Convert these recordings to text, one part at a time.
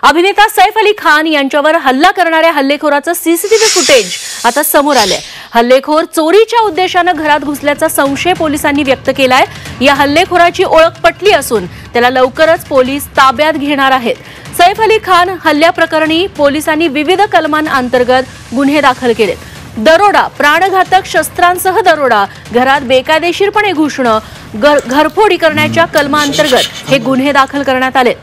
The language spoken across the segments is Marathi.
अभिनेता सैफ अली खान यांच्यावर हल्ला करणाऱ्या हल्लेखोराचं सीसीटीव्ही फुटेज आता समोर आलंय। हल्लेखोर चोरीच्या उद्देशाने घरात घुसल्याचा संशय पोलिसांनी व्यक्त केलाय। या हल्लेखोराची ओळख पटली असून त्याला लवकरच पोलीस ताब्यात घेणार आहेत। सैफ अली खान हल्ल्याप्रकरणी पोलिसांनी विविध कलमांअंतर्गत गुन्हे दाखल केलेत। दरोडा, प्राणघातक शस्त्रांसह दरोडा, घरात बेकायदेशीरपणे घुसणं, घरफोडी करण्याच्या कलमांतर्गत हे गुन्हे दाखल करण्यात आले।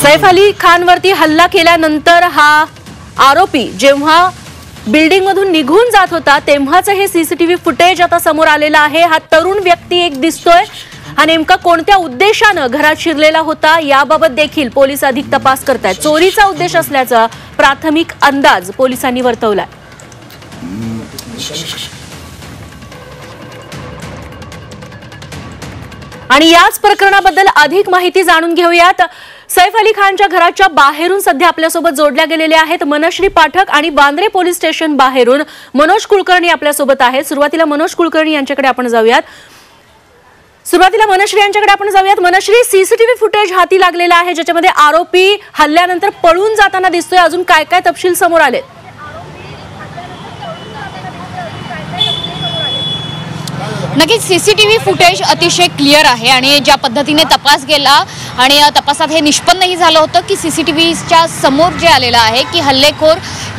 सैफ अली खानवरती हल्ला केल्यानंतर हा आरोपी जेव्हा बिल्डिंग मधून निघून जात होता तेव्हाच हे सीसीटीव्ही फुटेज आता समोर आलेला आहे। हा तरुण व्यक्ती एक दिसतोय, हा नेमका कोणत्या उद्देशाने घरात शिरलेला होता याबाबत देखील पोलीस अधिक तपास करतायत। चोरीचा उद्देश असल्याचा प्राथमिक अंदाज पोलिसांनी वर्तवलाय। आणि याच प्रकरणाबद्दल अधिक माहिती जाणून घेऊयात। सैफ अली खानच्या घराच्या बाहेरून सध्या आपल्यासोबत जोडल्या गेलेल्या आहेत मनश्री पाठक आणि वांद्रे पोलीस स्टेशन बाहेरून मनोज कुलकर्णी आपल्यासोबत आहेत। सुरुवातीला मनोज कुलकर्णी यांच्याकडे आपण जाऊयात। मनश्री, सीसीटीव्ही फुटेज हाती लागलेला आहे ज्याच्यामध्ये आरोपी हल्ल्यानंतर पळून जाताना दिसतोय। अजून काय काय तपशील समोर आले? नक्कीच सीसीटीव्ही फुटेज अतिशय क्लिअर आहे आणि ज्या पद्धतीने तपास गेला आणि तपासात हे निष्पन्नही झालं होतं की सीसीटीव्हीच्या समोर जे आलेलं आहे की हल्लेखोर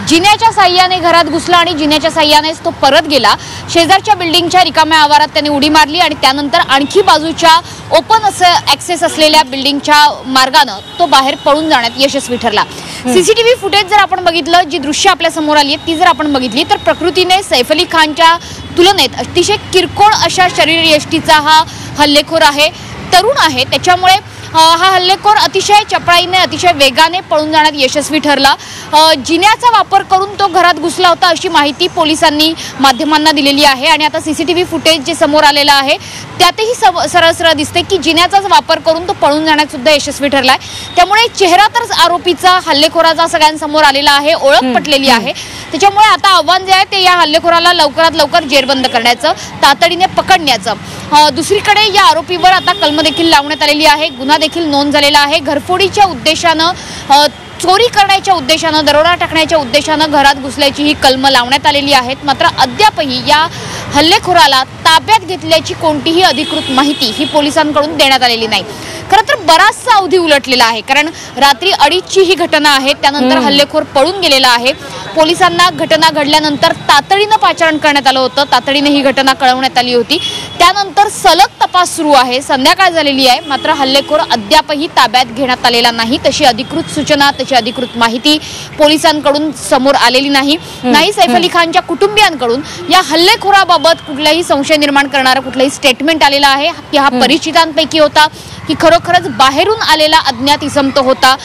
जिन्याच्या साह्याने घरात घुसला आणि जिन्याच्या साह्यानेच तो परत गेला। शेजारच्या बिल्डिंगच्या रिकाम्या आवारात त्याने उडी मारली आणि त्यानंतर आणखी बाजूच्या ओपन असं ऍक्सेस असलेल्या बिल्डिंगच्या मार्गाने तो बाहेर पळून जाण्यात यशस्वी ठरला। सीसीटीव्ही फुटेज जर आपण बघितलं, जी दृश्य आपल्या समोर आली आहेत ती जर आपण बघितली तर प्रकृतीने सैफ अली खानच्या तुलनेत अतिशय किरकोळ अशा शरीरयष्टीचा हा हल्लेखोर आहे, तरुण आहे। त्याच्यामुळे हा हल्लेखोर अतिशय चपळाईने अतिशय वेगाने पळून जाण्यात यशस्वी ठरला। जिन्याचा वापर करून तो घरात घुसला होता अशी माहिती पोलिसांनी माध्यमांना दिलेली आहे आणि आता सीसीटीव्ही फुटेज जे समोर आलेलं आहे त्यातही सरळ सरळ दिसते की जिन्याचाच वापर करून तो पळून जाण्यात सुद्धा यशस्वी ठरलाय। त्यामुळे चेहरा तर आरोपीचा हल्लेखोराचा सगळ्यांसमोर आलेला आहे, ओळख पटलेली आहे। त्याच्यामुळे आता आव्हान जे आहे ते या हल्लेखोराला लवकरात लवकर जेरबंद करण्याचं, तातडीने पकडण्याचं। दुसरीकडे या आरोपीवर आता कलम देखील लावण्यात आलेली आहे, गुन्हा देखील नोंद झालेला आहे। घरफोडीच्या उद्देशानं, चोरी करण्याच्या उद्देशानं, दरोडा टाकण्याच्या उद्देशानं घरात घुसल्याची ही कलम लावण्यात आलेली आहेत। मात्र अद्यापही या हल्लेखोराला ताब्यात घेतल्याची कोणतीही अधिकृत माहिती ही पोलिसांकडून देण्यात आलेली नाही। खरं तर बराचसा अवधी उलटलेला आहे, कारण रात्री 2:30ची ही घटना आहे, त्यानंतर हल्लेखोर पळून गेलेला आहे। पोलिसांना घटना घडल्यानंतर तातडीनं पाचारण करण्यात आलं होतं, तातडीने ही घटना कळवण्यात आली होती। त्यानंतर सलग तपास सुरू आहे, संध्याकाळ झालेली आहे, मात्र हल्लेखोर अद्यापही ताब्यात घेण्यात आलेला नाही। तशी अधिकृत सूचना, तशी अधिकृत माहिती पोलिसांकडून समोर आलेली नाही। सैफ अली खानच्या कुटुंबियांकडून या हल्लेखोराबाबत कुठलाही संशय निर्माण करणारा कुठलाही स्टेटमेंट आलेला आहे की हा परिचितांपैकी होता की खरोखरच बाहेरून आलेला अज्ञात इसम तो होता,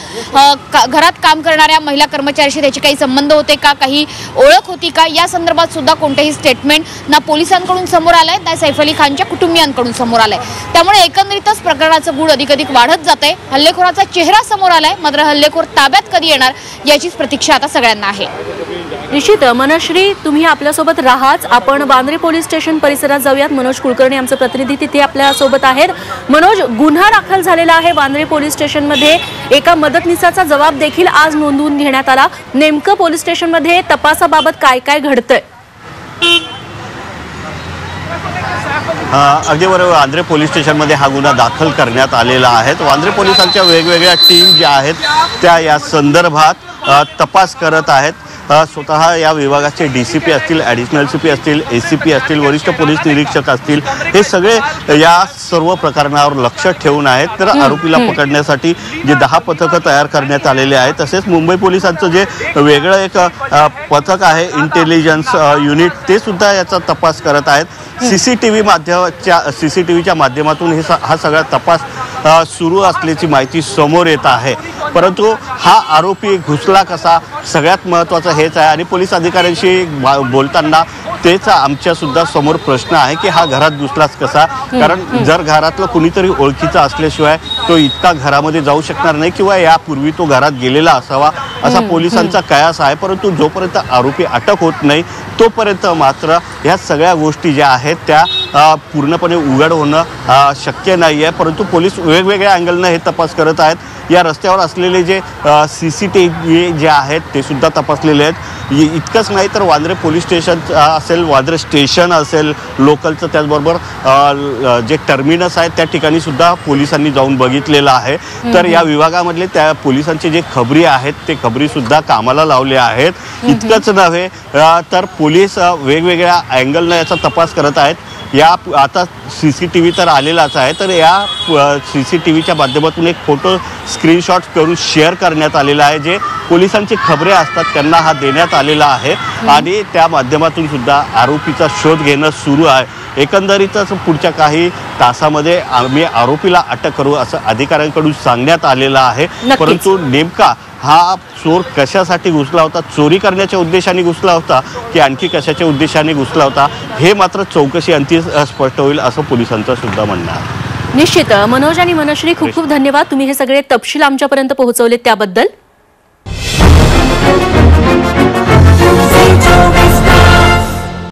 घरात काम करणाऱ्या महिला कर्मचाऱ्याशी त्याचे काही संबंध होते का, काही ओळख होती का, या संदर्भात सुद्धा कोणतेही स्टेटमेंट ना पोलिसांकडून समोर आलंय ना सैफ अली खानच्या कुटुंबियांकडून समोर आलंय। त्यामुळे एकंदरीतच प्रकरणाचं गूढ अधिक वाढत जातंय। हल्लेखोराचा चेहरा समोर आलाय, मात्र हल्लेखोर ताब्यात कधी येणार याचीच प्रतीक्षा आता सगळ्यांना आहे। निश्चित मनश्री, तुम्ही आपल्यासोबत राहाच। आपण वांद्रे पोलीस स्टेशन परिसरात जाऊयात। मनोज कुलकर्णी आमचे प्रतिनिधी तिथे आपल्या सोबत आहेत। मनोज, गुन्हा दाखल झालेला आहे वांद्रे पोलीस स्टेशन मध्ये, एका मदतनीसाचा जबाब देखील आज नोंदवून घेण्यात आला। नेमकं पोलीस स्टेशन मध्ये तपासाबाबत काय काय घडतंय? अगदी बरोबर, वांद्रे पोलीस स्टेशनमध्ये हा गुन्हा दाखल करण्यात आलेला आहे। वांद्रे पोलिसांच्या वेगवेगळ्या टीम ज्या आहेत त्या या संदर्भात तपास करत आहेत। स्वतः या विभागाचे DCP असतील, ॲडिशनल CP असतील, ACP असतील, वरिष्ठ पोलीस निरीक्षक असतील, हे सगळे या सर्व प्रकरणावर लक्ष ठेवून आहेत। तर आरोपीला पकडण्यासाठी जे 10 पथकं तयार करण्यात आलेले आहेत, तसेच मुंबई पोलिसांचं जे वेगळं एक पथक आहे इंटेलिजन्स युनिट, ते सुद्धा याचा तपास करत आहेत। CCTVच्या माध्यमातून हा सगळा तपास सुरू असल्याची माहिती समोर येत आहे। परंतु हा आरोपी घुसला कसा, सगळ्यात महत्त्वाचं हेच आहे। आणि पोलीस अधिकाऱ्यांशी बोलताना तेच आमच्या सुद्धा समोर प्रश्न आहे की हा घरात घुसलाच कसा. कारण जर घरातलं कुणीतरी ओळखीचा असल्याशिवाय तो इतका घरामध्ये जाऊ शकणार नाही किंवा यापूर्वी तो घरात गेलेला असावा असा पोलिसांचा कयास आहे. परंतु जोपर्यंत आरोपी अटक होत नाही तोपर्यंत मात्र ह्या सगळ्या गोष्टी ज्या आहेत त्या पूर्णपणे उघड होणं शक्य नाही आहे. परंतु पोलीस वेगवेगळ्या अँगलनं हे तपास करत आहेत. या रस्त्यावर असलेले जे CCTV जे आहेत ते सुद्धा तपासलेले आहेत. इतकंच नाही तर वांद्रे पोलीस स्टेशन असेल, वांद्रे स्टेशन असेल लोकलचं, त्याचबरोबर जे टर्मिनस आहेत त्या ठिकाणी सुद्धा पोलिसांनी जाऊन बघितलेलं आहे. तर या विभागामधले त्या पोलिसांचे जे खबरी आहेत ते खबरी सुद्धा कामाला लावले आहेत. इतकंच नव्हे तर पोलीस वेगवेगळ्या अँगलनं याचा तपास करत आहेत. आता CCTV तर आलेलाच आहे, तर या CCTVच्या माध्यमातून एक फोटो स्क्रीनशॉट करून शेअर करण्यात आलेला आहे. जे पोलिसांची खबरे असतात त्यांना हा देण्यात आलेला आहे आणि त्या माध्यमातून सुद्धा आरोपीचा शोध घेणं सुरू आहे. एकंदरीतच पुढच्या काही तासामध्ये आम्ही आरोपीला अटक करू असं अधिकाऱ्यांकडून सांगण्यात आलेलं आहे. परंतु नेमका हा चोर कशासाठी घुसला होता, चोरी करण्याच्या उद्देशाने घुसला होता की आणखी कशाच्या उद्देशाने घुसला होता हे मात्र चौकशी अंती स्पष्ट होईल असं पोलिसांचं सुद्धा म्हणणं आहे. निश्चित. मनोज आणि मनश्री खूप खूप धन्यवाद. तुम्ही हे सगळे तपशील आमच्यापर्यंत पोहोचवले त्याबद्दल.